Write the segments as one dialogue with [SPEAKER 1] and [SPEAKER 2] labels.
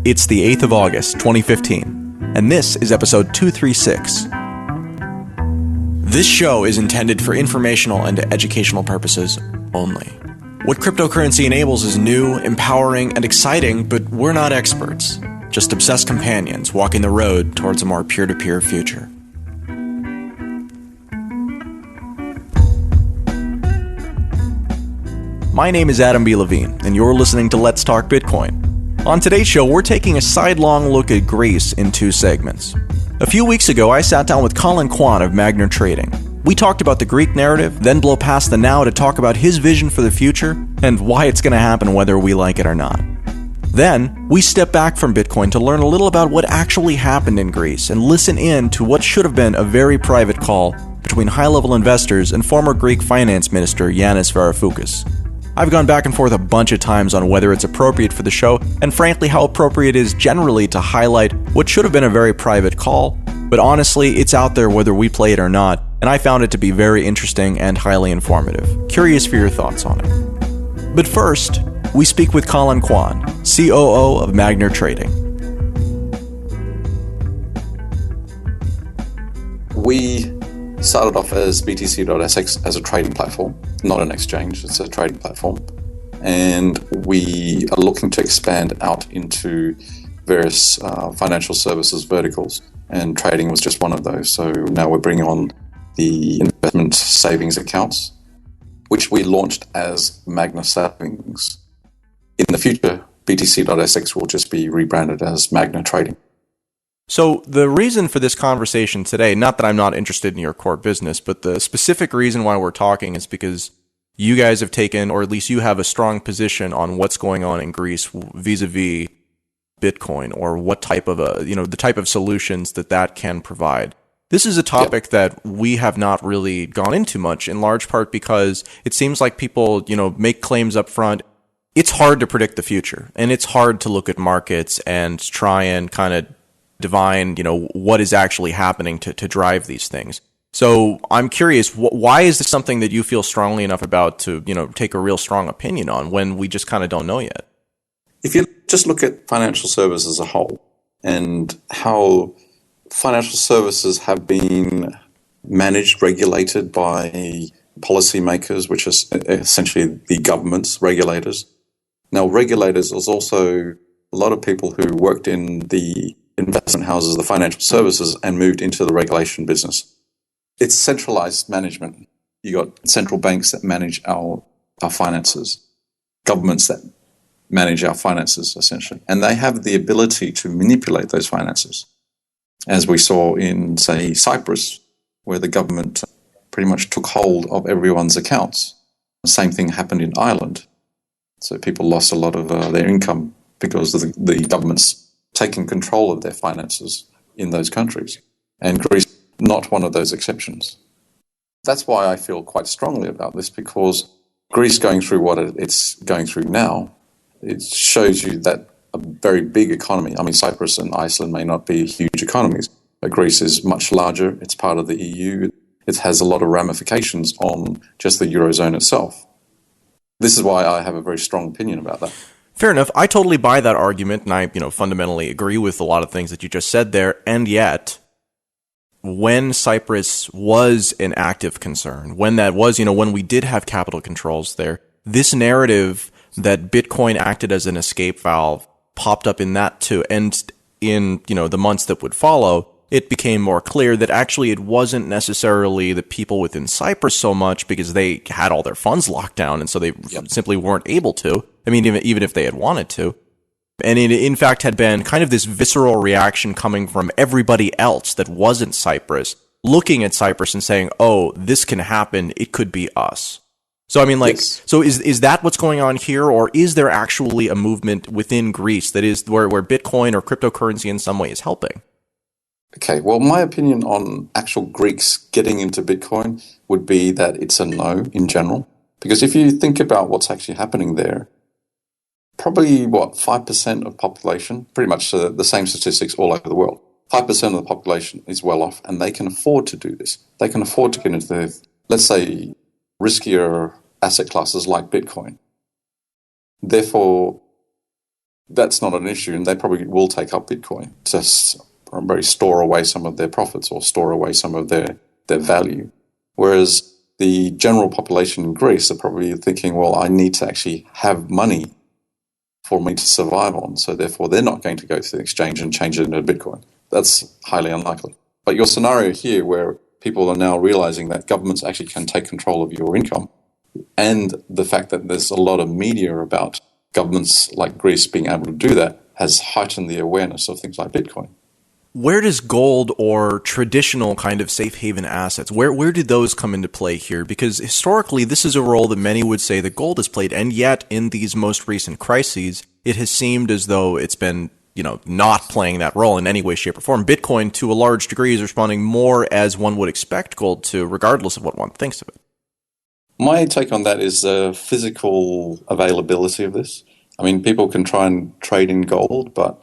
[SPEAKER 1] It's the 8th of August, 2015, and this is episode 236. This show is intended for informational and educational purposes only. What cryptocurrency enables is new, empowering, and exciting, but we're not experts. Just obsessed companions walking the road towards a more peer-to-peer future. My name is Adam B. Levine, and you're listening to Let's Talk Bitcoin. On today's show, we're taking a sidelong look at Greece in two segments. A few weeks ago, I sat down with Colin Kwan of Magna Trading. We talked about the Greek narrative, then blow past the now to talk about his vision for the future and why it's going to happen whether we like it or not. Then, we step back from Bitcoin to learn a little about what actually happened in Greece and listen in to what should have been a very private call between high-level investors and former Greek finance minister Yanis Varoufakis. I've gone back and forth a bunch of times on whether it's appropriate for the show, and frankly how appropriate it is generally to highlight what should have been a very private call, but honestly, it's out there whether we play it or not, and I found it to be very interesting and highly informative. Curious for your thoughts on it. But first, we speak with Colin Kwan, COO of Magna Trading.
[SPEAKER 2] We started off as BTC.SX as a trading platform, not an exchange, it's a trading platform. And we are looking to expand out into various financial services verticals. And trading was just one of those. So now we're bringing on the investment savings accounts, which we launched as Magna Savings. In the future, BTC.SX will just be rebranded as Magna Trading.
[SPEAKER 1] So the reason for this conversation today, not that I'm not interested in your core business, but the specific reason why we're talking is because you guys have taken, or at least you have a strong position on what's going on in Greece vis-a-vis Bitcoin, or what type of the type of solutions that can provide. This is a topic that we have not really gone into much, in large part because it seems like people, make claims up front. It's hard to predict the future, and it's hard to look at markets and try and kind of divine, what is actually happening to drive these things. So I'm curious, why is this something that you feel strongly enough about to, take a real strong opinion on when we just kind of don't know yet?
[SPEAKER 2] If you just look at financial services as a whole and how financial services have been managed, regulated by policymakers, which is essentially the government's regulators. Now, regulators is also a lot of people who worked in the investment houses, the financial services, and moved into the regulation business. It's centralized management. You got central banks that manage our finances, governments that manage our finances, essentially. And they have the ability to manipulate those finances. As we saw in, say, Cyprus, where the government pretty much took hold of everyone's accounts. The same thing happened in Ireland. So people lost a lot of their income because the government's taking control of their finances in those countries. And Greece, not one of those exceptions. That's why I feel quite strongly about this, because Greece going through what it's going through now, it shows you that a very big economy, Cyprus and Iceland may not be huge economies, but Greece is much larger, it's part of the EU, it has a lot of ramifications on just the Eurozone itself. This is why I have a very strong opinion about that.
[SPEAKER 1] Fair enough. I totally buy that argument, and I, fundamentally agree with a lot of things that you just said there. And yet, when Cyprus was an active concern, when that was, when we did have capital controls there, this narrative that Bitcoin acted as an escape valve popped up in that too. And in, the months that would follow, it became more clear that actually it wasn't necessarily the people within Cyprus so much because they had all their funds locked down, and so they simply weren't able to. Even if they had wanted to. And it, in fact, had been kind of this visceral reaction coming from everybody else that wasn't Cyprus, looking at Cyprus and saying, oh, this can happen, it could be us. So,
[SPEAKER 2] Yes.
[SPEAKER 1] So is that what's going on here, or is there actually a movement within Greece that is where Bitcoin or cryptocurrency in some way is helping?
[SPEAKER 2] Okay, well, my opinion on actual Greeks getting into Bitcoin would be that it's a no in general. Because if you think about what's actually happening there, probably, 5% of population, pretty much the same statistics all over the world. 5% of the population is well off, and they can afford to do this. They can afford to get into the, let's say, riskier asset classes like Bitcoin. Therefore, that's not an issue, and they probably will take up Bitcoin to probably store away some of their profits or store away some of their value. Whereas the general population in Greece are probably thinking, well, I need to actually have money for me to survive on, so therefore they're not going to go to the exchange and change it into Bitcoin. That's highly unlikely. But your scenario here, where people are now realizing that governments actually can take control of your income, and the fact that there's a lot of media about governments like Greece being able to do that, has heightened the awareness of things like Bitcoin.
[SPEAKER 1] Where does gold or traditional kind of safe haven assets, where do those come into play here? Because historically, this is a role that many would say that gold has played, and yet in these most recent crises, it has seemed as though it's been, not playing that role in any way, shape, or form. Bitcoin, to a large degree, is responding more as one would expect gold to, regardless of what one thinks of it.
[SPEAKER 2] My take on that is the physical availability of this. I mean, people can try and trade in gold, but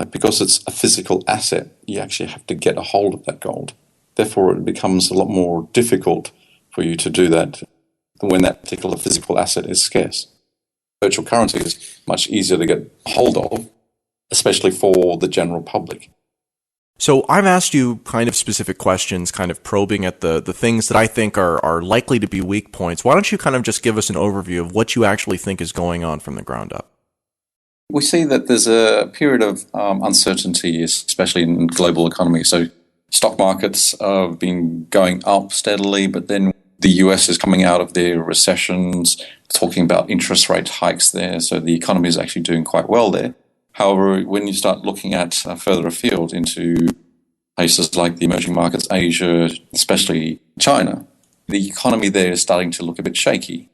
[SPEAKER 2] because it's a physical asset, you actually have to get a hold of that gold. Therefore, it becomes a lot more difficult for you to do that when that particular physical asset is scarce. Virtual currency is much easier to get hold of, especially for the general public.
[SPEAKER 1] So I've asked you kind of specific questions, kind of probing at the things that I think are likely to be weak points. Why don't you kind of just give us an overview of what you actually think is going on from the ground up?
[SPEAKER 2] We see that there's a period of uncertainty, especially in the global economy. So stock markets have been going up steadily, but then the US is coming out of their recessions, talking about interest rate hikes there. So the economy is actually doing quite well there. However, when you start looking at further afield into places like the emerging markets, Asia, especially China, the economy there is starting to look a bit shaky.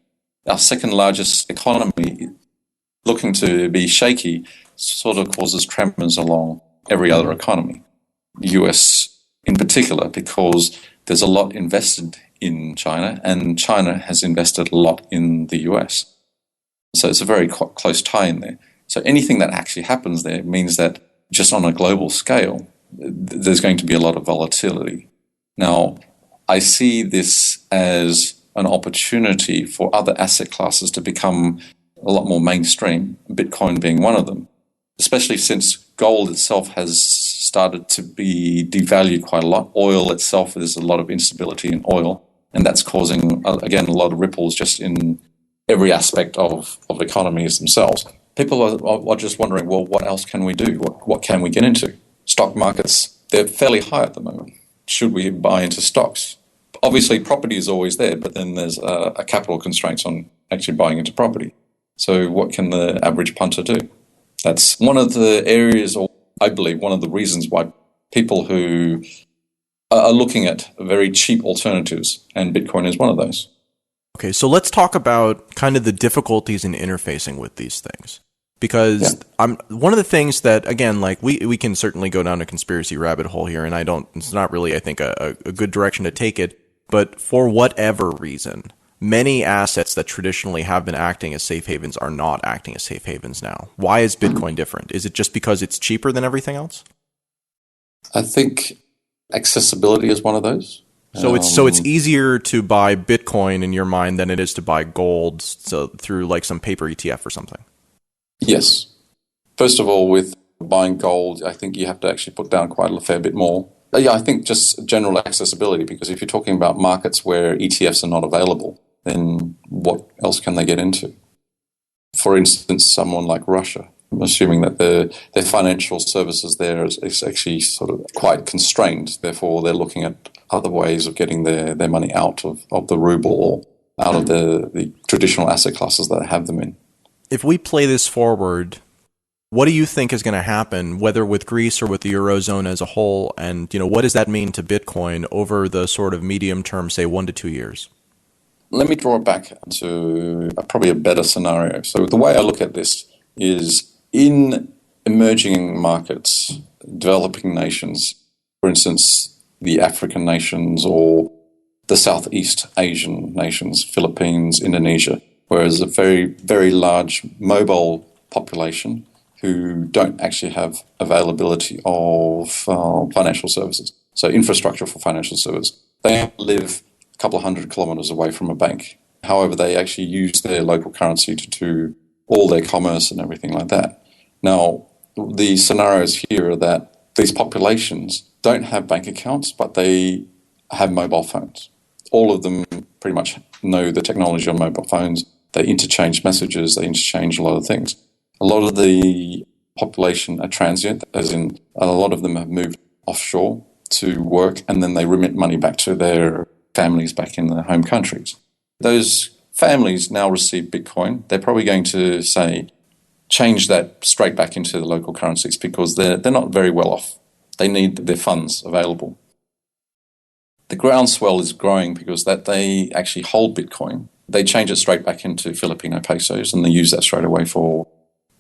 [SPEAKER 2] Our second largest economy looking to be shaky sort of causes tremors along every other economy. The US in particular, because there's a lot invested in China, and China has invested a lot in the US. So it's a very close tie in there. So anything that actually happens there means that just on a global scale, there's going to be a lot of volatility. Now, I see this as an opportunity for other asset classes to become a lot more mainstream, Bitcoin being one of them, especially since gold itself has started to be devalued quite a lot. Oil itself, there's a lot of instability in oil, and that's causing, again, a lot of ripples just in every aspect of economies themselves. People are just wondering, well, what else can we do? What can we get into? Stock markets, they're fairly high at the moment. Should we buy into stocks? Obviously, property is always there, but then there's a capital constraints on actually buying into property. So what can the average punter do? That's one of the areas, or I believe one of the reasons why people who are looking at very cheap alternatives, and Bitcoin is one of those.
[SPEAKER 1] Okay, so let's talk about kind of the difficulties in interfacing with these things. Because one of the things that, again, like we can certainly go down a conspiracy rabbit hole here, and it's not really, I think, a good direction to take it. But for whatever reason, many assets that traditionally have been acting as safe havens are not acting as safe havens now. Why is Bitcoin different? Is it just because it's cheaper than everything else?
[SPEAKER 2] I think accessibility is one of those.
[SPEAKER 1] So it's easier to buy Bitcoin in your mind than it is to buy gold, so through like some paper ETF or something.
[SPEAKER 2] Yes. First of all, with buying gold, I think you have to actually put down quite a fair bit more. I think just general accessibility, because if you're talking about markets where ETFs are not available, then what else can they get into? For instance, someone like Russia, I'm assuming that their financial services there is actually sort of quite constrained. Therefore, they're looking at other ways of getting their money out of the ruble or out of the traditional asset classes that they have them in.
[SPEAKER 1] If we play this forward, what do you think is going to happen, whether with Greece or with the Eurozone as a whole? And, what does that mean to Bitcoin over the sort of medium term, say 1 to 2 years?
[SPEAKER 2] Let me draw it back to probably a better scenario. So the way I look at this is in emerging markets, developing nations, for instance, the African nations or the Southeast Asian nations, Philippines, Indonesia, whereas a very, very large mobile population who don't actually have availability of financial services. So infrastructure for financial service. They live a couple of 100 kilometers away from a bank. However, they actually use their local currency to do all their commerce and everything like that. Now, the scenarios here are that these populations don't have bank accounts, but they have mobile phones. All of them pretty much know the technology on mobile phones. They interchange messages, they interchange a lot of things. A lot of the population are transient, as in a lot of them have moved offshore to work, and then they remit money back to their families back in their home countries. Those families now receive Bitcoin. They're probably going to say, change that straight back into the local currencies because they're not very well off. They need their funds available. The groundswell is growing because that they actually hold Bitcoin. They change it straight back into Filipino pesos and they use that straight away for,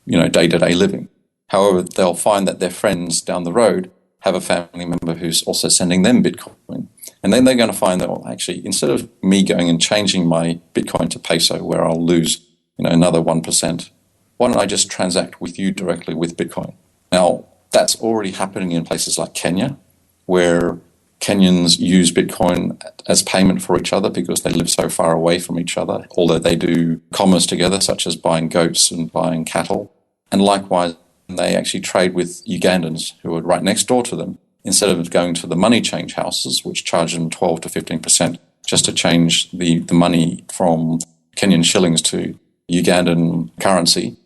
[SPEAKER 2] day-to-day living. However, they'll find that their friends down the road have a family member who's also sending them Bitcoin. And then they're going to find that, well, actually, instead of me going and changing my Bitcoin to peso where I'll lose, another 1%, why don't I just transact with you directly with Bitcoin? Now, that's already happening in places like Kenya, where Kenyans use Bitcoin as payment for each other because they live so far away from each other, although they do commerce together, such as buying goats and buying cattle. And likewise, they actually trade with Ugandans who are right next door to them, instead of going to the money change houses, which charge them 12 to 15% just to change the money from Kenyan shillings to Ugandan currency.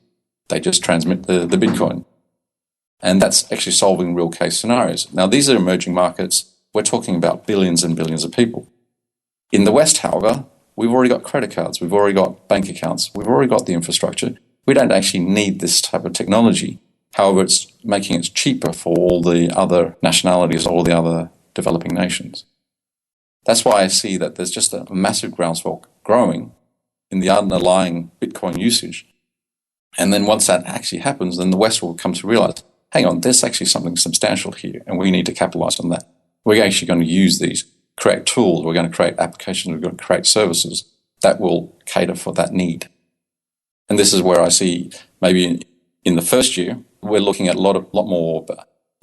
[SPEAKER 2] They just transmit the Bitcoin. And that's actually solving real case scenarios. Now, these are emerging markets. We're talking about billions and billions of people. In the West, however, we've already got credit cards. We've already got bank accounts. We've already got the infrastructure. We don't actually need this type of technology. However, it's making it cheaper for all the other nationalities, all the other developing nations. That's why I see that there's just a massive groundswell growing in the underlying Bitcoin usage. And then once that actually happens, then the West will come to realize, hang on, there's actually something substantial here, and we need to capitalize on that. We're actually going to use these, create tools, we're going to create applications, we're going to create services that will cater for that need. And this is where I see maybe in the first year, we're looking at a lot more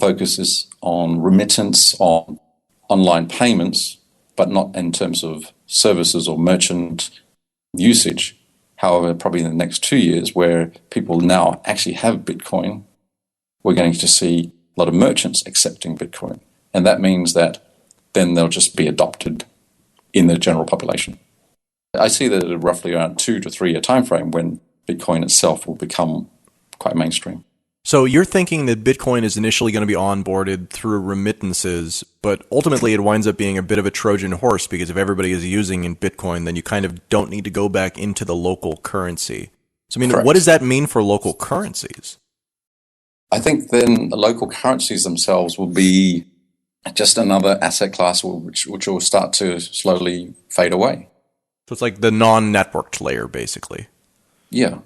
[SPEAKER 2] focuses on remittance, on online payments, but not in terms of services or merchant usage. However, probably in the next 2 years, where people now actually have Bitcoin, we're going to see a lot of merchants accepting Bitcoin. And that means that then they'll just be adopted in the general population. I see that at roughly around 2 to 3 year time frame when Bitcoin itself will become quite mainstream.
[SPEAKER 1] So you're thinking that Bitcoin is initially going to be onboarded through remittances, but ultimately it winds up being a bit of a Trojan horse because if everybody is using in Bitcoin, then you kind of don't need to go back into the local currency. So,
[SPEAKER 2] Correct.
[SPEAKER 1] What does that mean for local currencies?
[SPEAKER 2] I think then the local currencies themselves will be just another asset class which will start to slowly fade away.
[SPEAKER 1] So it's like the non-networked layer, basically.
[SPEAKER 2] Yeah.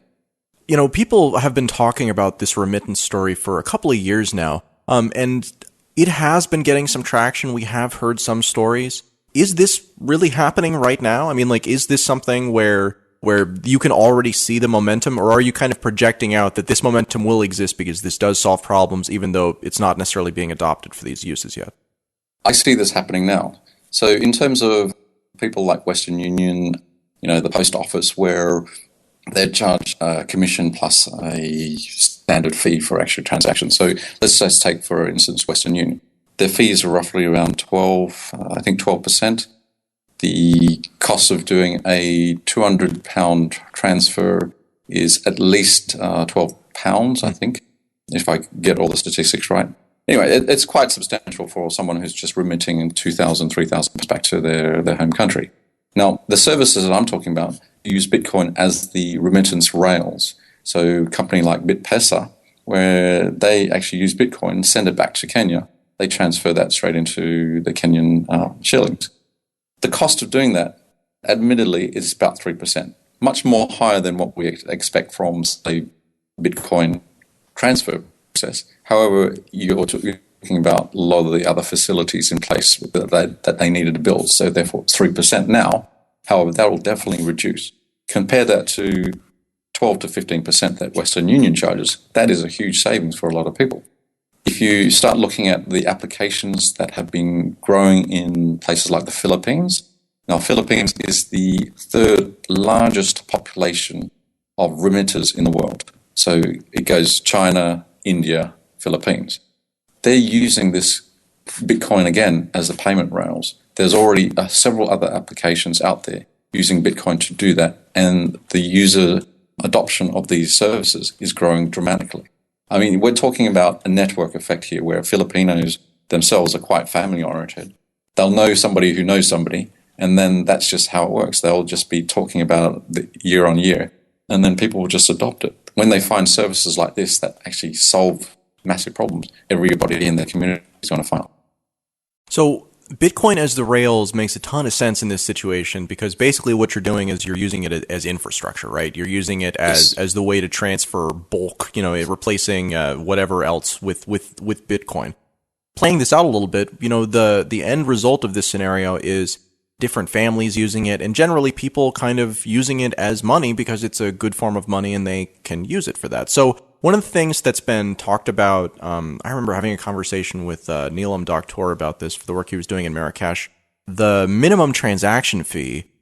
[SPEAKER 1] People have been talking about this remittance story for a couple of years now, and it has been getting some traction. We have heard some stories. Is this really happening right now? Is this something where you can already see the momentum, or are you kind of projecting out that this momentum will exist because this does solve problems, even though it's not necessarily being adopted for these uses yet?
[SPEAKER 2] I see this happening now. So in terms of people like Western Union, the post office, where they charge a commission plus a standard fee for extra transactions. So let's just take, for instance, Western Union. Their fees are roughly around 12%. The cost of doing a £200 transfer is at least £12, I think, if I get all the statistics right. Anyway, it's quite substantial for someone who's just remitting 2,000, 3,000 back to their home country. Now, the services that I'm talking about use Bitcoin as the remittance rails. So a company like BitPesa, where they actually use Bitcoin and send it back to Kenya, they transfer that straight into the Kenyan shillings. The cost of doing that, admittedly, is about 3%, much more higher than what we expect from, say, Bitcoin transfer process. However, you're talking about a lot of the other facilities in place that they needed to build, so therefore it's 3% now. However, that will definitely reduce. Compare that to 12 to 15% that Western Union charges. That is a huge savings for a lot of people. If you start looking at the applications that have been growing in places like the Philippines, now Philippines is the third largest population of remitters in the world. So it goes China, India, Philippines. They're using this Bitcoin again as the payment rails. There's already several other applications out there using Bitcoin to do that, and the user adoption of these services is growing dramatically. I mean, we're talking about a network effect here where Filipinos themselves are quite family-oriented. They'll know somebody who knows somebody, and then that's just how it works. They'll just be talking about it year on year, and then people will just adopt it. When they find services like this that actually solve massive problems, everybody in their community is going to find it.
[SPEAKER 1] So Bitcoin as the rails makes a ton of sense in this situation because basically what you're doing is you're using it as infrastructure, right? You're using it as the way to transfer bulk, replacing whatever else with Bitcoin. Playing this out a little bit, the end result of this scenario is different families using it and generally people kind of using it as money because it's a good form of money and they can use it for that. So one of the things that's been talked about, I remember having a conversation with Neelam Doctor about this for the work he was doing in Marrakesh. The minimum transaction fee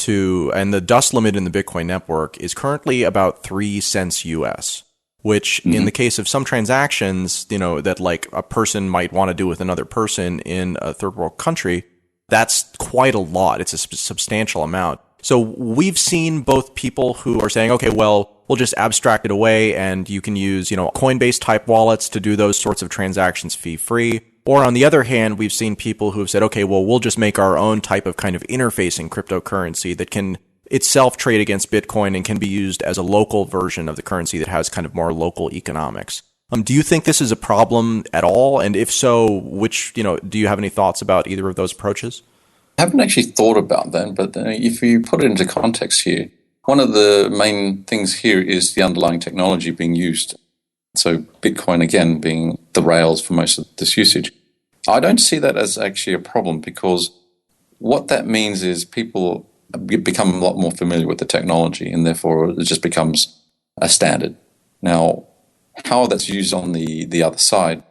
[SPEAKER 1] and the dust limit in the Bitcoin network is currently about 3 cents US, which in the case of some transactions, that like a person might want to do with another person in a third world country, that's quite a lot. It's a substantial amount. So we've seen both people who are saying, okay, well, we'll just abstract it away and you can use, Coinbase type wallets to do those sorts of transactions fee free. Or on the other hand, we've seen people who have said, okay, well, we'll just make our own type of kind of interfacing cryptocurrency that can itself trade against Bitcoin and can be used as a local version of the currency that has kind of more local economics. Do you think this is a problem at all? And if so, which, do you have any thoughts about either of those approaches?
[SPEAKER 2] I haven't actually thought about that, but if you put it into context here, one of the main things here is the underlying technology being used. So Bitcoin, again, being the rails for most of this usage. I don't see that as actually a problem because what that means is people become a lot more familiar with the technology and therefore it just becomes a standard. Now, how that's used on the other side,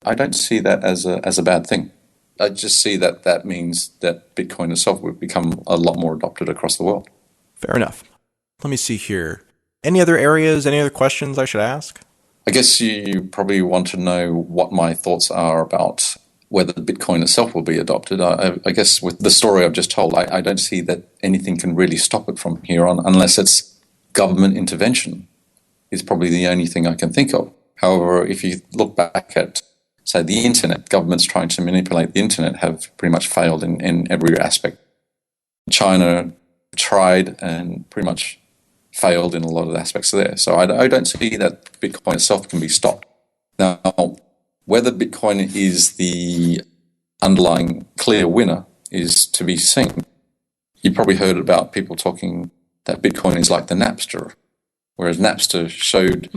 [SPEAKER 2] I don't see that as a bad thing. I just see that means that Bitcoin itself would become a lot more adopted across the world.
[SPEAKER 1] Fair enough. Let me see here. Any other areas, any other questions I should ask?
[SPEAKER 2] I guess you probably want to know what my thoughts are about whether Bitcoin itself will be adopted. I guess with the story I've just told, I don't see that anything can really stop it from here on unless it's government intervention is probably the only thing I can think of. However, if you look back at, say, the internet, governments trying to manipulate the internet have pretty much failed in every aspect. China tried and pretty much failed in a lot of aspects there. So I don't see that Bitcoin itself can be stopped. Now, whether Bitcoin is the underlying clear winner is to be seen. You probably heard about people talking that Bitcoin is like the Napster, whereas Napster showed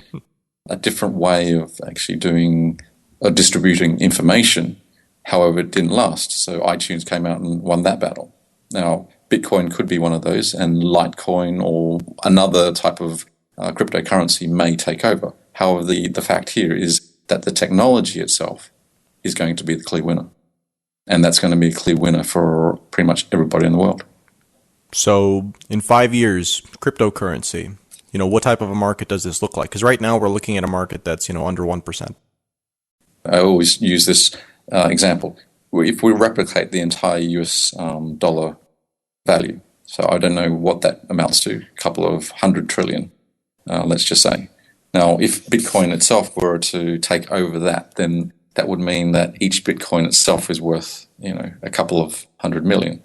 [SPEAKER 2] a different way of actually doing or distributing information. However, it didn't last. So iTunes came out and won that battle. Now, Bitcoin could be one of those, and Litecoin or another type of cryptocurrency may take over. However, the fact here is that the technology itself is going to be the clear winner. And that's going to be a clear winner for pretty much everybody in the world.
[SPEAKER 1] So in 5 years, cryptocurrency, what type of a market does this look like? Because right now we're looking at a market that's, under 1%.
[SPEAKER 2] I always use this example. If we replicate the entire US dollar value, so I don't know what that amounts to, a couple of 100 trillion, let's just say. Now, if Bitcoin itself were to take over that, then that would mean that each Bitcoin itself is worth, a couple of 100 million.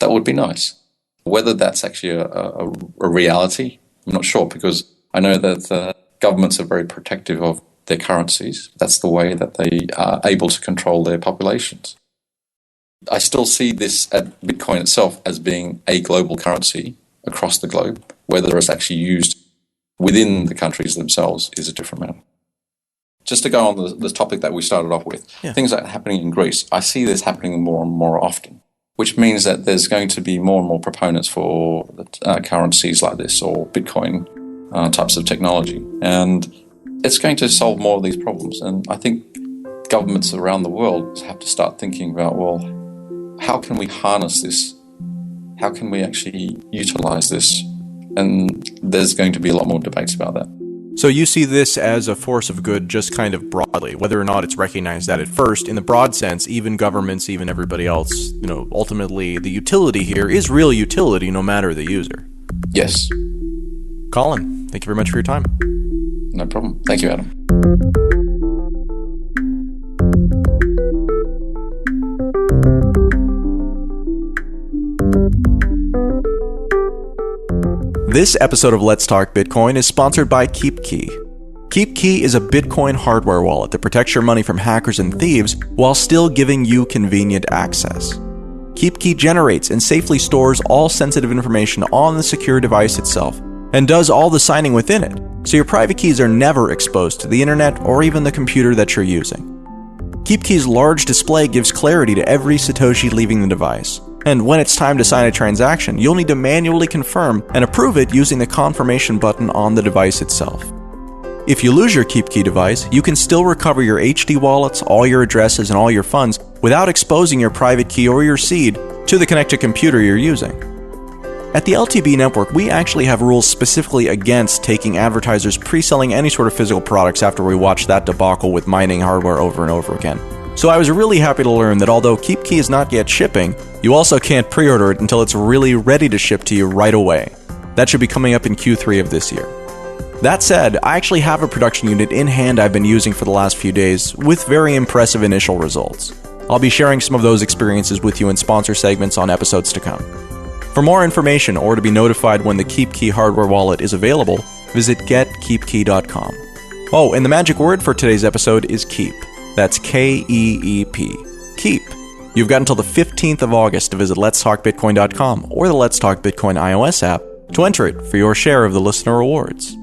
[SPEAKER 2] That would be nice. Whether that's actually a reality, I'm not sure, because I know that governments are very protective of their currencies. That's the way that they are able to control their populations. I still see this at Bitcoin itself as being a global currency across the globe. Whether it's actually used within the countries themselves is a different matter. Just to go on the topic that we started off with, things that are happening in Greece, I see this happening more and more often, which means that there's going to be more and more proponents for currencies like this or Bitcoin types of technology. And it's going to solve more of these problems. And I think governments around the world have to start thinking about, well, how can we harness this? How can we actually utilize this And there's going to be a lot more debates about that.
[SPEAKER 1] So you see this as a force of good just kind of broadly, whether or not it's recognized that at first, in the broad sense, even governments, even everybody else, ultimately the utility here is real utility no matter the user.
[SPEAKER 2] Yes.
[SPEAKER 1] Colin, thank you very much for your time.
[SPEAKER 2] No problem. Thank you, Adam.
[SPEAKER 1] This episode of Let's Talk Bitcoin is sponsored by KeepKey. KeepKey is a Bitcoin hardware wallet that protects your money from hackers and thieves while still giving you convenient access. KeepKey generates and safely stores all sensitive information on the secure device itself and does all the signing within it, so your private keys are never exposed to the internet or even the computer that you're using. KeepKey's large display gives clarity to every Satoshi leaving the device. And when it's time to sign a transaction, you'll need to manually confirm and approve it using the confirmation button on the device itself. If you lose your KeepKey device, you can still recover your HD wallets, all your addresses, and all your funds without exposing your private key or your seed to the connected computer you're using. At the LTB network, we actually have rules specifically against taking advertisers pre-selling any sort of physical products after we watched that debacle with mining hardware over and over again. So I was really happy to learn that although KeepKey is not yet shipping, you also can't pre-order it until it's really ready to ship to you right away. That should be coming up in Q3 of this year. That said, I actually have a production unit in hand I've been using for the last few days with very impressive initial results. I'll be sharing some of those experiences with you in sponsor segments on episodes to come. For more information or to be notified when the KeepKey hardware wallet is available, visit getkeepkey.com. Oh, and the magic word for today's episode is keep. That's K-E-E-P. Keep. You've got until the 15th of August to visit letstalkbitcoin.com or the Let's Talk Bitcoin iOS app to enter it for your share of the listener rewards.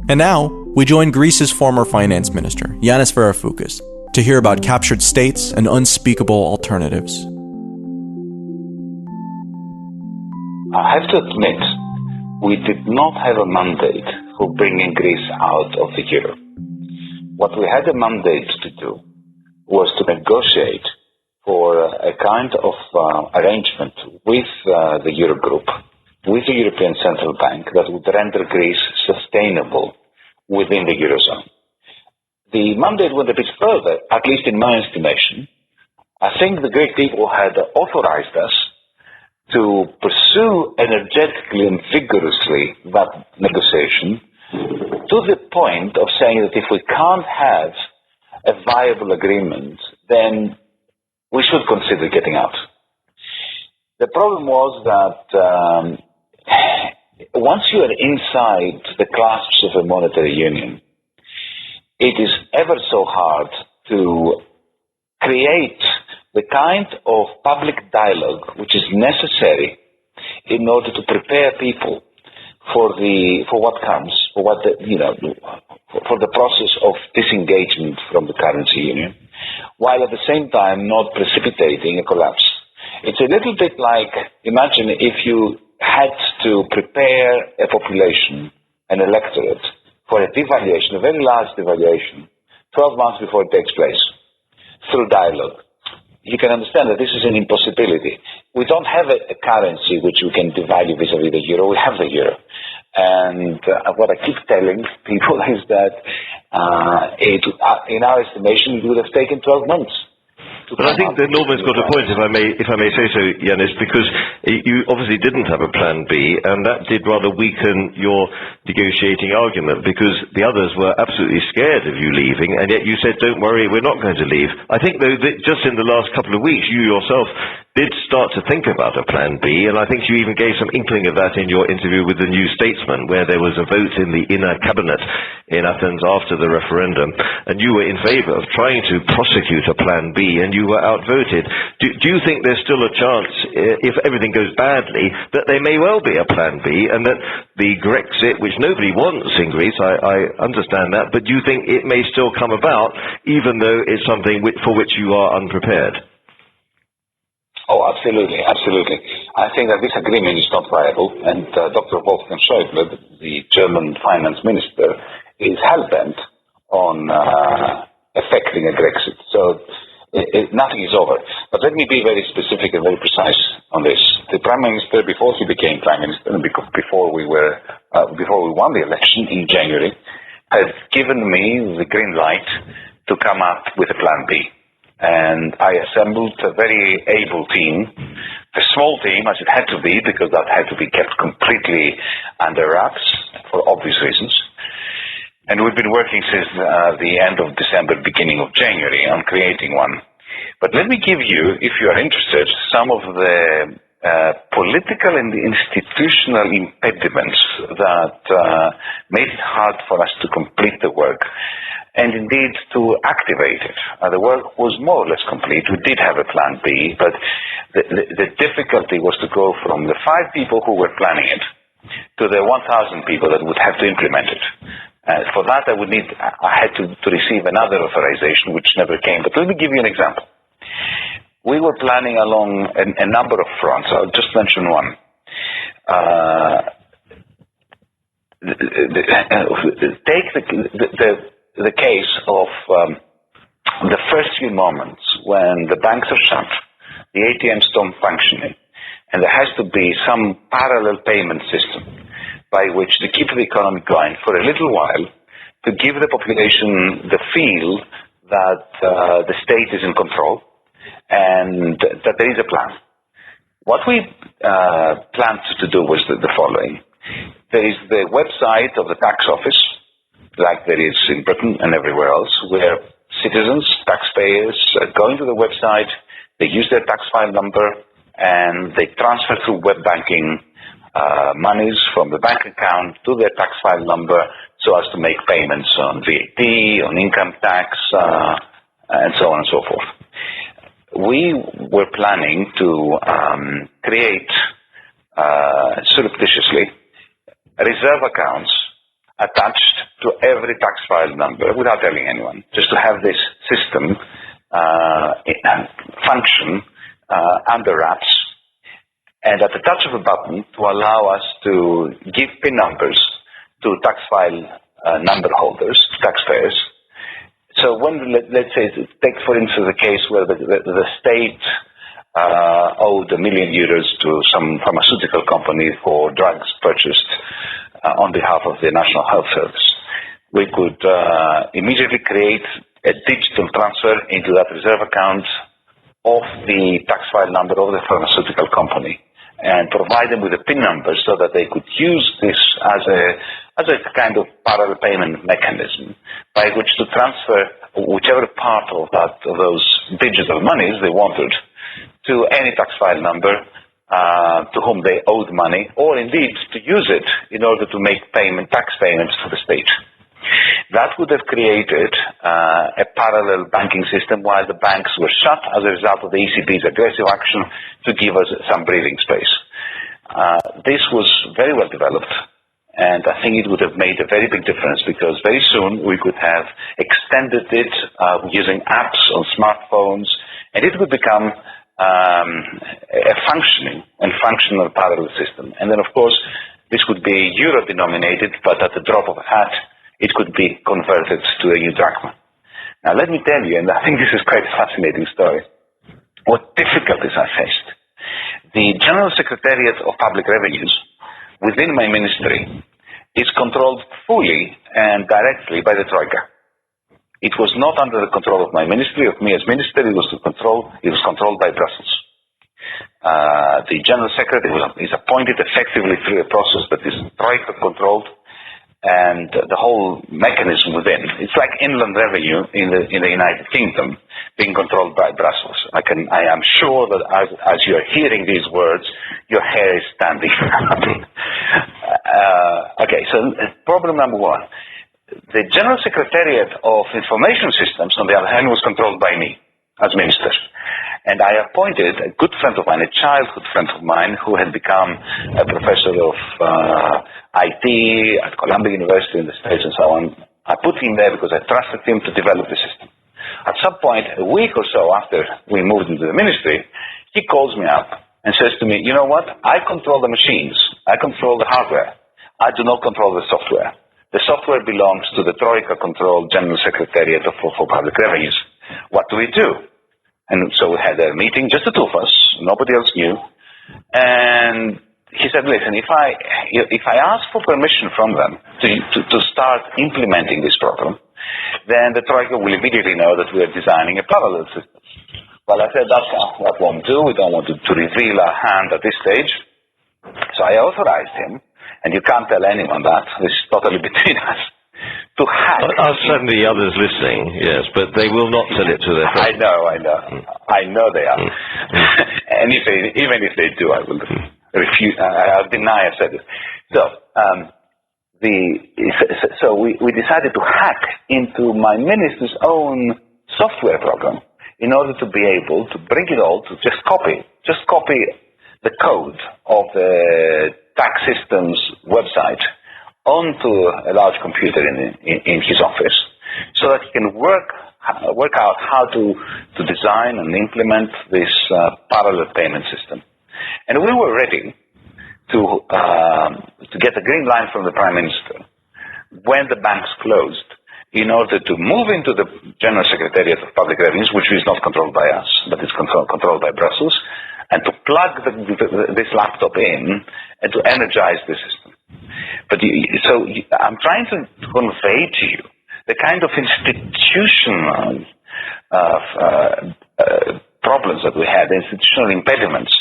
[SPEAKER 1] And now, we join Greece's former finance minister, Yanis Varoufakis, to hear about captured states and unspeakable alternatives.
[SPEAKER 3] I have to admit, we did not have a mandate for bringing Greece out of the euro. What we had a mandate to do was to negotiate for a kind of arrangement with the Eurogroup, with the European Central Bank, that would render Greece sustainable within the Eurozone. The mandate went a bit further, at least in my estimation. I think the Greek people had authorized us to pursue energetically and vigorously that negotiation, to the point of saying that if we can't have a viable agreement, then we should consider getting out. The problem was that once you are inside the clasps of a monetary union, it is ever so hard to create the kind of public dialogue which is necessary in order to prepare people for what comes, for the process of disengagement from the currency union, while at the same time not precipitating a collapse. It's a little bit like, imagine if you had to prepare a population, an electorate, for a devaluation, a very large devaluation, 12 months before it takes place, through dialogue. You can understand that this is an impossibility. We don't have a currency which we can devalue vis-a-vis the euro. We have the euro. And what I keep telling people is that in our estimation, it would have taken 12 months.
[SPEAKER 4] But I think that Norman's got a point, if I may say so, Yanis, because you obviously didn't have a plan B, and that did rather weaken your negotiating argument, because the others were absolutely scared of you leaving, and yet you said, don't worry, we're not going to leave. I think, though, that just in the last couple of weeks, you yourself did start to think about a plan B, and I think you even gave some inkling of that in your interview with the New Statesman, where there was a vote in the inner cabinet in Athens after the referendum, and you were in favour of trying to prosecute a plan B, and you were outvoted. Do you think there's still a chance, if everything goes badly, that there may well be a plan B, and that the Grexit, which nobody wants in Greece, I understand that, but do you think it may still come about, even though it's something for which you are unprepared?
[SPEAKER 3] Oh, absolutely, absolutely. I think that this agreement is not viable, and Dr. Wolfgang Schäuble, the German finance minister, is hell-bent on effecting a Grexit. So nothing is over. But let me be very specific and very precise on this. The Prime Minister, before he became Prime Minister, and before we won the election in January, had given me the green light to come up with a plan B. And I assembled a very able team, a small team as it had to be, because that had to be kept completely under wraps for obvious reasons. And we've been working since the end of December, beginning of January on creating one. But let me give you, if you are interested, some of the political and institutional impediments that made it hard for us to complete the work and indeed to activate it. The work was more or less complete. We did have a plan B, but the difficulty was to go from the 5 people who were planning it to the 1,000 people that would have to implement it. For that, I had to receive another authorization, which never came. But let me give you an example. We were planning along a number of fronts. I'll just mention one. Take the case of the first few moments when the banks are shut, the ATMs don't function, and there has to be some parallel payment system by which to keep the economy going for a little while, to give the population the feel that the state is in control and that there is a plan. What we planned to do was the following. There is the website of the tax office, like there is in Britain and everywhere else, where citizens, taxpayers, go into the website, they use their tax file number, and they transfer through web banking monies from the bank account to their tax file number so as to make payments on VAT, on income tax, and so on and so forth. We were planning to create surreptitiously reserve accounts attached to every tax file number without telling anyone, just to have this system function under wraps, and at the touch of a button to allow us to give PIN numbers to tax file number holders, taxpayers. So when, let's say, take for instance the case where the state owed €1 million to some pharmaceutical company for drugs purchased on behalf of the National Health Service, we could immediately create a digital transfer into that reserve account of the tax file number of the pharmaceutical company and provide them with a PIN number so that they could use this as a kind of parallel payment mechanism by which to transfer whichever part of those digital monies they wanted to any tax file number to whom they owed money, or indeed to use it in order to make tax payments to the state. That would have created a parallel banking system while the banks were shut as a result of the ECB's aggressive action to give us some breathing space. This was very well developed, and I think it would have made a very big difference because very soon we could have extended it using apps on smartphones, and it would become a functional parallel system. And then, of course, this would be euro-denominated, but at the drop of a hat, it could be converted to a new drachma. Now, let me tell you, and I think this is quite a fascinating story, what difficulties I faced. The General Secretariat of Public Revenues within my ministry is controlled fully and directly by the Troika. It was not under the control of my ministry, of me as minister. It was controlled by Brussels. The General Secretary is appointed effectively through a process that is Troika controlled, and the whole mechanism within, it's like inland revenue in the United Kingdom being controlled by Brussels. I am sure that as you're hearing these words, your hair is standing up. Okay, so problem number one. The General Secretariat of Information Systems, on the other hand, was controlled by me as minister. And I appointed a good friend of mine, a childhood friend of mine, who had become a professor of IT at Columbia University in the States and so on. I put him there because I trusted him to develop the system. At some point, a week or so after we moved into the ministry, he calls me up and says to me, you know what, I control the machines. I control the hardware. I do not control the software. The software belongs to the Troika-controlled General Secretariat for Public Revenues. What do we do? And so we had a meeting, just the two of us, nobody else knew, And he said, listen, if I ask for permission from them to start implementing this program, then the Troika will immediately know that we are designing a parallel system. Well, I said, that won't do. We don't want to reveal our hand at this stage. So I authorized him, and you can't tell anyone that. This is totally between us. To hack.
[SPEAKER 4] Certainly others listening, yes, but they will not tell it to their friends.
[SPEAKER 3] I know they are. And even if they do, I will refuse. I'll deny I said it. So we decided to hack into my minister's own software program in order to be able to bring it all to just copy the code of the tax system's website onto a large computer in his office, so that he can work out how to design and implement this parallel payment system. And we were ready to get a green line from the Prime Minister when the banks closed, in order to move into the General Secretariat of Public Revenues, which is not controlled by us, but is controlled by Brussels, and to plug this laptop in and to energize the system. But I'm trying to convey to you the kind of institutional problems that we had, institutional impediments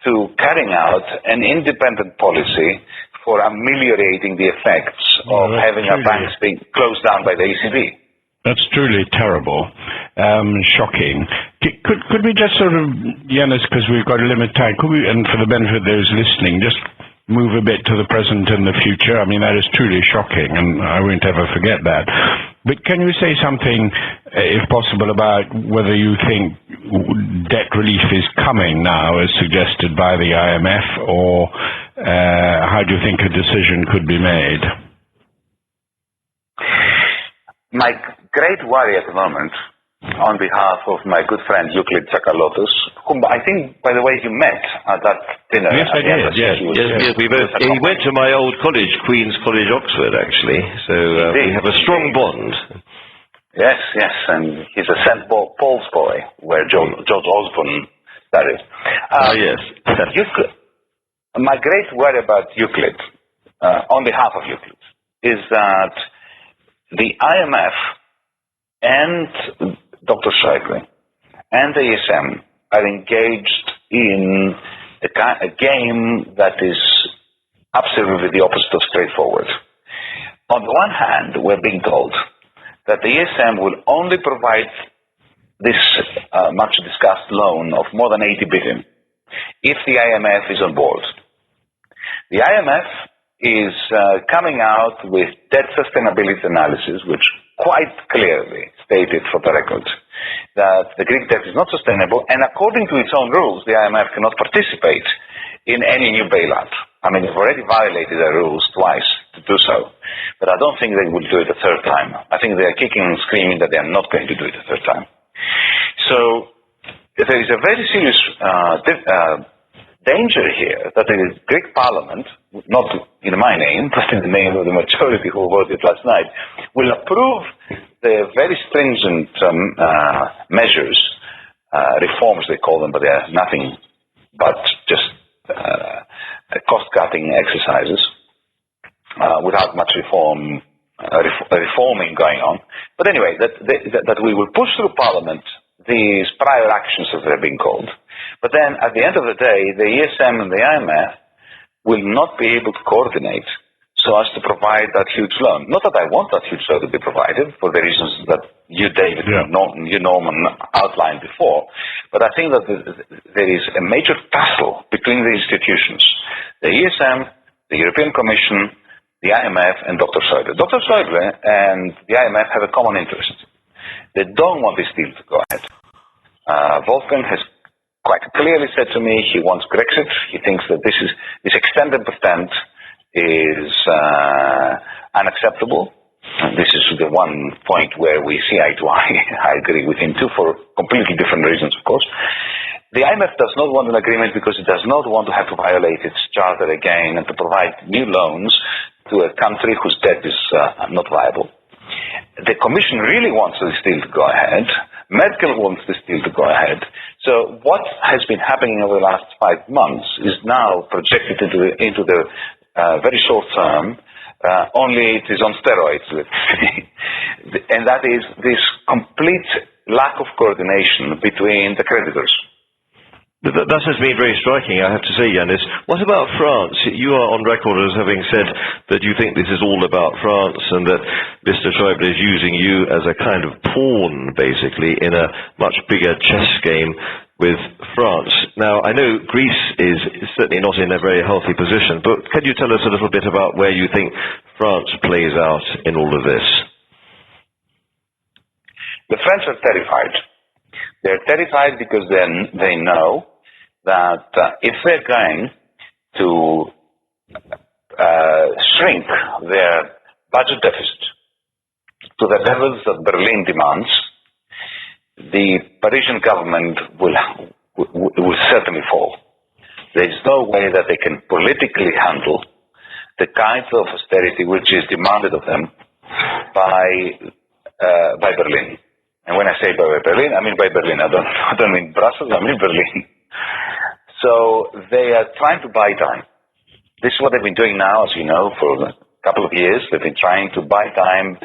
[SPEAKER 3] to carrying out an independent policy for ameliorating the effects of having our banks being closed down by the ECB.
[SPEAKER 5] That's truly terrible, shocking. Could we just sort of, Yanis, because we've got a limited time, could we, and for the benefit of those listening, just move a bit to the present and the future? I mean, that is truly shocking, and I won't ever forget that. But can you say something, if possible, about whether you think debt relief is coming now, as suggested by the IMF, or how do you think a decision could be made?
[SPEAKER 3] My great worry at the moment, on behalf of my good friend Euclid Tsakalotos, whom I think, by the way, you met at that dinner.
[SPEAKER 5] Yes, I did. Yes,
[SPEAKER 4] we both. He went to my old college, Queen's College, Oxford, actually. So we have a strong bond.
[SPEAKER 3] Yes, and he's a St. Paul's boy, where George Osborne studied.
[SPEAKER 4] Yes.
[SPEAKER 3] My great worry about Euclid, on behalf of Euclid, is that the IMF and Dr. Schäuble and the ESM are engaged in a game that is absolutely the opposite of straightforward. On the one hand, we're being told that the ESM will only provide this much discussed loan of more than 80 billion if the IMF is on board. The IMF is coming out with debt sustainability analysis, which quite clearly stated for the record that the Greek debt is not sustainable, and according to its own rules, the IMF cannot participate in any new bailout. I mean, they've already violated their rules twice to do so, but I don't think they will do it a third time. I think they are kicking and screaming that they are not going to do it a third time. So there is a very serious danger here that the Greek Parliament, not in my name, but in the name of the majority who voted last night, will approve the very stringent measures, reforms they call them, but they are nothing but just cost-cutting exercises without much reforming going on. But anyway, that we will push through Parliament these prior actions, as they're being called. But then, at the end of the day, the ESM and the IMF will not be able to coordinate so as to provide that huge loan. Not that I want that huge loan to be provided, for the reasons that you, David, you, Norman, outlined before. But I think that there is a major tussle between the institutions, the ESM, the European Commission, the IMF, and Dr. Schäuble. Dr. Schäuble and the IMF have a common interest. They don't want this deal to go ahead. Wolfgang has quite clearly said to me he wants Grexit. He thinks that this extend and pretend is unacceptable. And this is the one point where we see eye to eye. I agree with him too, for completely different reasons, of course. The IMF does not want an agreement because it does not want to have to violate its charter again and to provide new loans to a country whose debt is not viable. The Commission really wants this deal to go ahead. Merkel wants this deal to go ahead. So what has been happening over the last 5 months is now projected into the very short term, only it is on steroids, let's say. And that is this complete lack of coordination between the creditors.
[SPEAKER 4] That has been very striking, I have to say, Yanis. What about France? You are on record as having said that you think this is all about France and that Mr. Schäuble is using you as a kind of pawn, basically, in a much bigger chess game with France. Now, I know Greece is certainly not in a very healthy position, but can you tell us a little bit about where you think France plays out in all of this?
[SPEAKER 3] The French are terrified. They're terrified because then they know that if they're going to shrink their budget deficit to the levels that Berlin demands, the Parisian government will certainly fall. There is no way that they can politically handle the kinds of austerity which is demanded of them by Berlin. And when I say by Berlin, I mean by Berlin. I don't mean Brussels, I mean Berlin. So they are trying to buy time. This is what they've been doing now, as you know, for a couple of years. They've been trying to buy time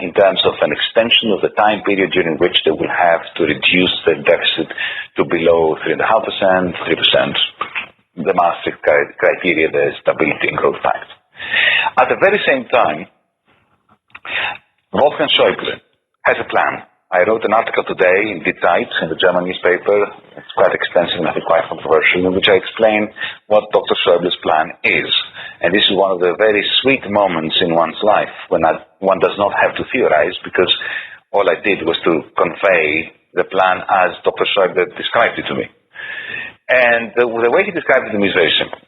[SPEAKER 3] in terms of an extension of the time period during which they will have to reduce their deficit to below 3.5%, 3%, the Maastricht criteria, the Stability and Growth Pact. At the very same time, Wolfgang Schäuble has a plan. I wrote an article today in Die Zeit, in the German newspaper. It's quite extensive and I think quite controversial, in which I explain what Dr. Schäuble's plan is. And this is one of the very sweet moments in one's life when one does not have to theorize, because all I did was to convey the plan as Dr. Schäuble described it to me. And the way he described it to me is very simple.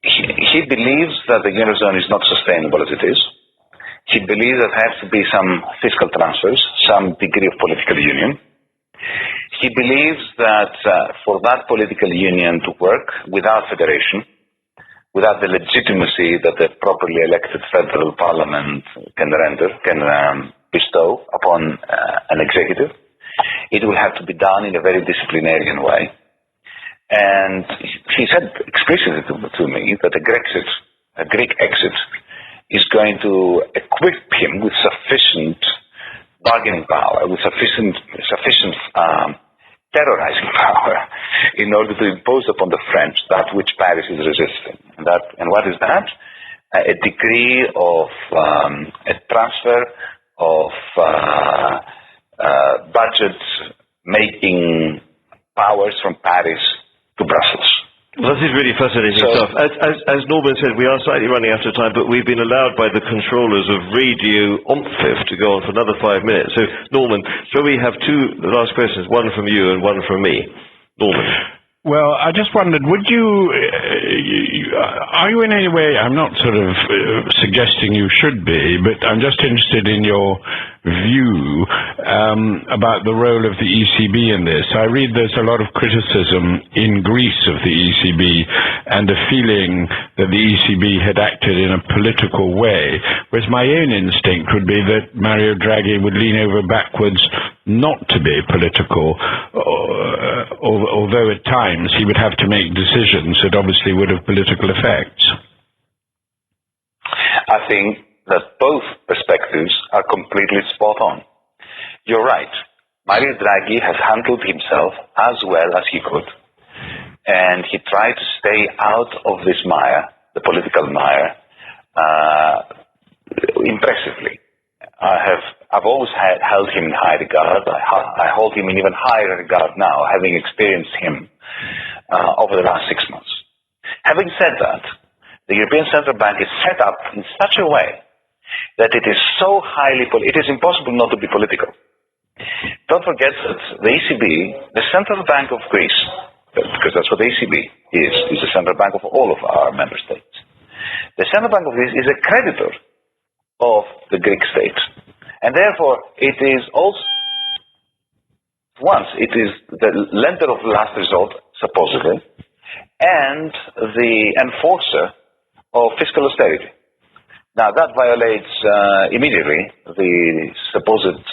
[SPEAKER 3] He believes that the Eurozone is not sustainable as it is. He believes there has to be some fiscal transfers, some degree of political union. He believes that for that political union to work without federation, without the legitimacy that the properly elected federal parliament can bestow upon an executive, it will have to be done in a very disciplinarian way. And he said explicitly to me that a Greek exit is going to equip him with sufficient bargaining power, with sufficient terrorizing power in order to impose upon the French that which Paris is resisting. And what is that? A degree of a transfer of budget making powers from Paris to Brussels.
[SPEAKER 4] Well, this is really fascinating stuff. As Norman said, we are slightly running out of time, but we've been allowed by the controllers of Radio Omphif to go on for another 5 minutes. So, Norman, shall we have two last questions, one from you and one from me? Norman.
[SPEAKER 5] Well, I just wondered, are you in any way, I'm not sort of suggesting you should be, but I'm just interested in your view about the role of the ECB in this. I read there's a lot of criticism in Greece of the ECB and a feeling that the ECB had acted in a political way, whereas my own instinct would be that Mario Draghi would lean over backwards not to be political, although at times he would have to make decisions that obviously would have political effects.
[SPEAKER 3] I think that both perspectives are completely spot on. You're right. Mario Draghi has handled himself as well as he could, and he tried to stay out of this mire, the political mire, impressively. I've always held him in high regard. I hold him in even higher regard now, having experienced him over the last 6 months. Having said that, the European Central Bank is set up in such a way that it is so highly it is impossible not to be political. Don't forget that the ECB, the Central Bank of Greece, because that's what the ECB is the Central Bank of all of our member states. The Central Bank of Greece is a creditor of the Greek state. And therefore, it is also, it is the lender of last resort, supposedly, and the enforcer of fiscal austerity. Now, that violates immediately the supposed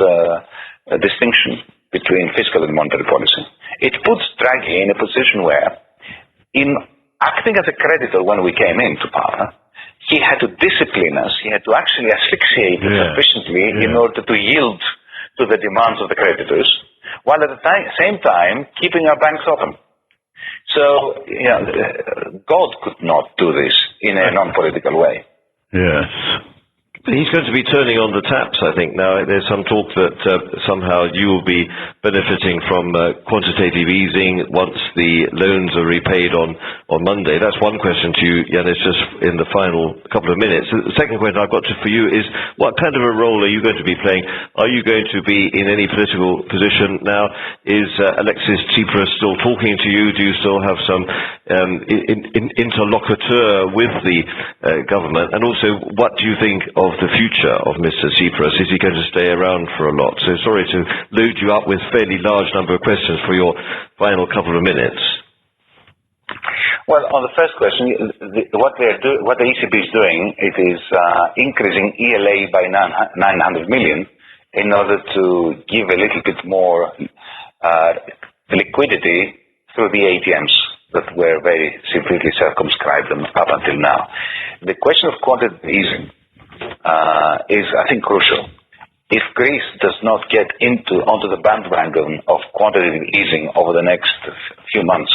[SPEAKER 3] distinction between fiscal and monetary policy. it puts Draghi in a position where, in acting as a creditor when we came into power, he had to discipline us. He had to actually asphyxiate us sufficiently in order to yield to the demands of the creditors, while at the same time keeping our banks open. So, God could not do this in a non-political way.
[SPEAKER 5] Yes.
[SPEAKER 4] He's going to be turning on the taps, I think. Now, there's some talk that somehow you will be benefiting from quantitative easing once the loans are repaid on Monday. That's one question to you, Yanis, just in the final couple of minutes. The second question I've got for you is, what kind of a role are you going to be playing? Are you going to be in any political position now? Is Alexis Tsipras still talking to you? Do you still have some interlocutor with the government? And also, what do you think of the future of Mr. Tsipras? Is he going to stay around for a lot? So sorry to load you up with fairly large number of questions for your final couple of minutes.
[SPEAKER 3] Well, on the first question, what the ECB is doing, it is increasing ELA by 900 million in order to give a little bit more liquidity through the ATMs that were very severely circumscribed up until now. The question of quantitative easing is, I think, crucial. If Greece does not get onto the bandwagon of quantitative easing over the next few months,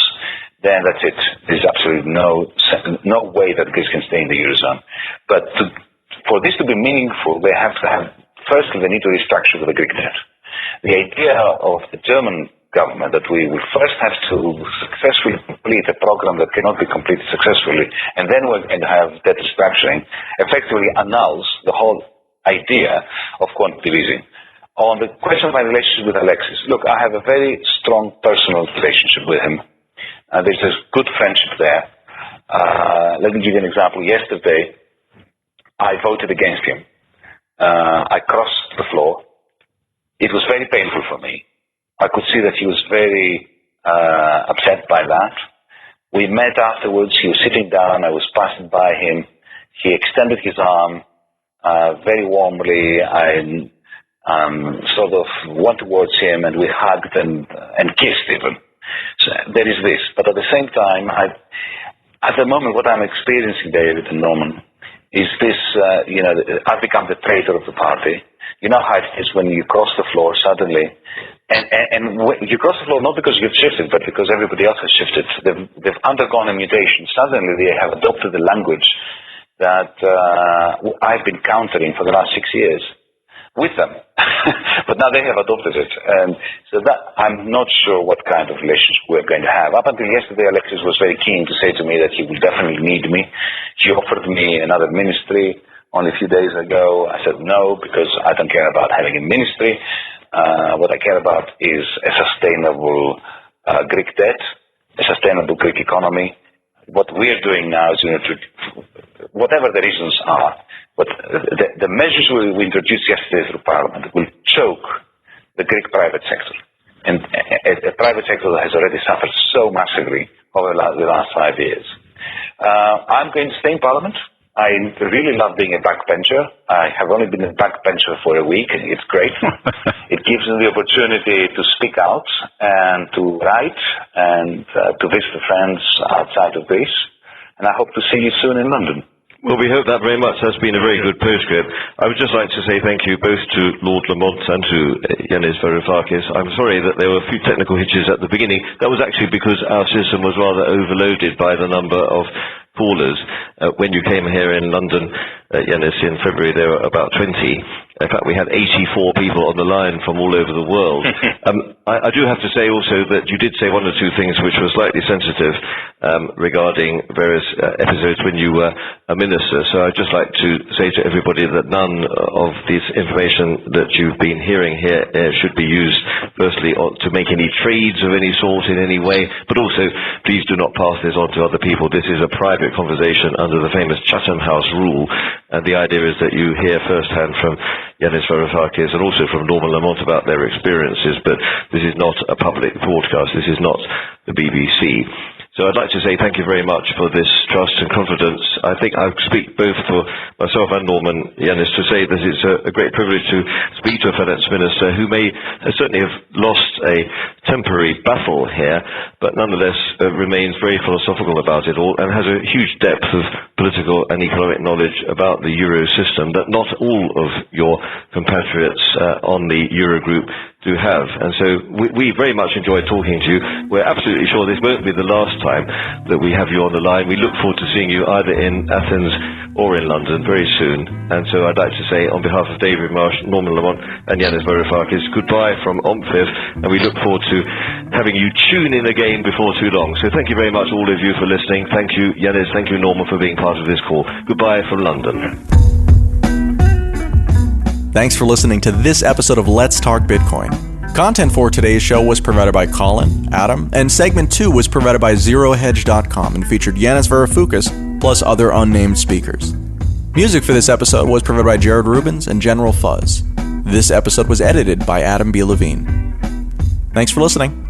[SPEAKER 3] then that's it. There's absolutely no way that Greece can stay in the Eurozone. But for this to be meaningful, they have to have, firstly, they need to restructure the Greek debt. The idea of the German government that we will first have to successfully complete a program that cannot be completed successfully, and then we're going to have debt restructuring, effectively annuls the whole idea of quantitative easing. On the question of my relationship with Alexis, look, I have a very strong personal relationship with him. There's a good friendship there. Let me give you an example. Yesterday, I voted against him. I crossed the floor. It was very painful for me. I could see that he was very upset by that. We met afterwards. He was sitting down. I was passing by him. He extended his arm very warmly. I sort of went towards him, and we hugged and kissed even. So there is this. But at the same time, at the moment, what I'm experiencing, David and Norman, is this, I've become the traitor of the party. You know how it is when you cross the floor suddenly. And you cross the floor not because you've shifted, but because everybody else has shifted. They've undergone a mutation. Suddenly they have adopted the language that I've been countering for the last 6 years with them. But now they have adopted it. And so that I'm not sure what kind of relationship we're going to have. Up until yesterday, Alexis was very keen to say to me that he will definitely need me. He offered me another ministry. Only a few days ago, I said no, because I don't care about having a ministry. What I care about is a sustainable Greek debt, a sustainable Greek economy. What we're doing now is, whatever the reasons are, but the measures we introduced yesterday through Parliament will choke the Greek private sector. And a private sector that has already suffered so massively over the last 5 years. I'm going to stay in Parliament. I really love being a backbencher. I have only been a backbencher for a week. It's great. It gives me the opportunity to speak out and to write and to visit friends outside of Greece. And I hope to see you soon in London.
[SPEAKER 4] Well, we hope that very much. That's been a very good postscript. I would just like to say thank you both to Lord Lamont and to Yanis Varoufakis. I'm sorry that there were a few technical hitches at the beginning. That was actually because our system was rather overloaded by the number of callers. When you came here in London, Yanis, in February, there were about 20. In fact, we had 84 people on the line from all over the world. I do have to say also that you did say one or two things which were slightly sensitive regarding various episodes when you were a minister. So I'd just like to say to everybody that none of this information that you've been hearing here should be used, firstly, to make any trades of any sort in any way, but also please do not pass this on to other people. This is a private conversation under the famous Chatham House rule, and the idea is that you hear firsthand from Yanis Varoufakis and also from Norman Lamont about their experiences, but this is not a public broadcast. This is not the BBC. So I'd like to say thank you very much for this trust and confidence. I think I speak both for myself and Norman, Yanis, to say that it's a great privilege to speak to a finance minister who may certainly have lost a temporary battle here, but nonetheless remains very philosophical about it all and has a huge depth of political and economic knowledge about the Euro system that not all of your compatriots on the Eurogroup do have. And so we very much enjoyed talking to you. We're absolutely sure this won't be the last time that we have you on the line. We look forward to seeing you either in Athens or in London very soon. And so I'd like to say, on behalf of David Marsh, Norman Lamont and Yanis Varoufakis, goodbye from OMPFIF, and we look forward to having you tune in again before too long. So thank you very much, all of you, for listening. Thank you, Yanis. Thank you, Norman, for being part of this call. Goodbye from London.
[SPEAKER 1] Thanks for listening to this episode of Let's Talk Bitcoin. Content for today's show was provided by Colin, Adam, and segment 2 was provided by ZeroHedge.com and featured Yanis Varoufakis plus other unnamed speakers. Music for this episode was provided by Jared Rubens and General Fuzz. This episode was edited by Adam B. Levine. Thanks for listening.